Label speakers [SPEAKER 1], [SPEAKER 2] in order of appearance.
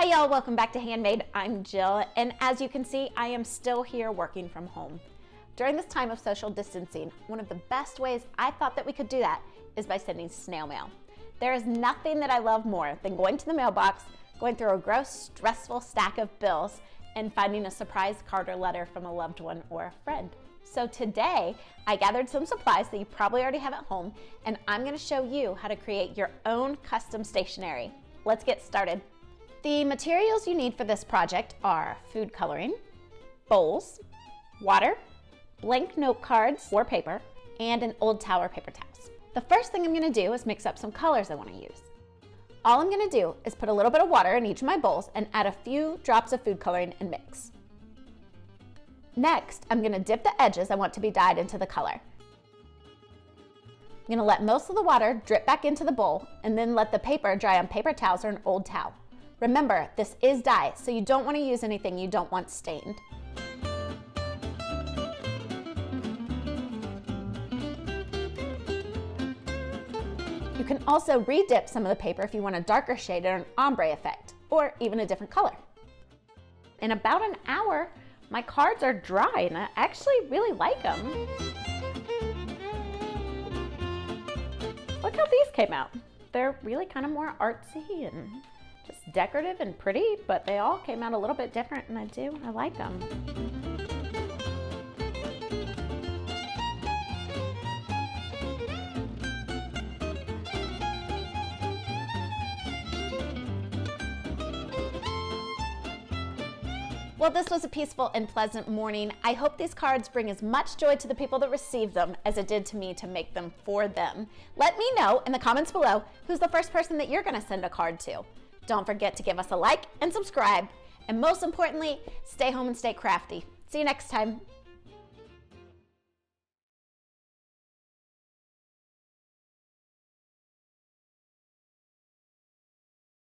[SPEAKER 1] Hi y'all, welcome back to Handmade. I'm Jill, and as you can see, I am still here working from home. During this time of social distancing, one of the best ways I thought that we could do that is by sending snail mail. There is nothing that I love more than going to the mailbox, going through a gross, stressful stack of bills, and finding a surprise card or letter from a loved one or a friend. So today, I gathered some supplies that you probably already have at home, and I'm gonna show you how to create your own custom stationery. Let's get started. The materials you need for this project are food coloring, bowls, water, blank note cards or paper, and an old towel or paper towels. The first thing I'm gonna do is mix up some colors I wanna use. All I'm gonna do is put a little bit of water in each of my bowls and add a few drops of food coloring and mix. Next, I'm gonna dip the edges I want to be dyed into the color. I'm gonna let most of the water drip back into the bowl and then let the paper dry on paper towels or an old towel. Remember, this is dye, so you don't want to use anything you don't want stained. You can also re-dip some of the paper if you want a darker shade or an ombre effect, or even a different color. In about an hour, my cards are dry and I actually really like them. Look how these came out. They're really kind of more artsy and just decorative and pretty, but they all came out a little bit different and I like them. Well, this was a peaceful and pleasant morning. I hope these cards bring as much joy to the people that receive them as it did to me to make them for them. Let me know in the comments below who's the first person that you're gonna send a card to. Don't forget to give us a like and subscribe. And most importantly, stay home and stay crafty. See you next time.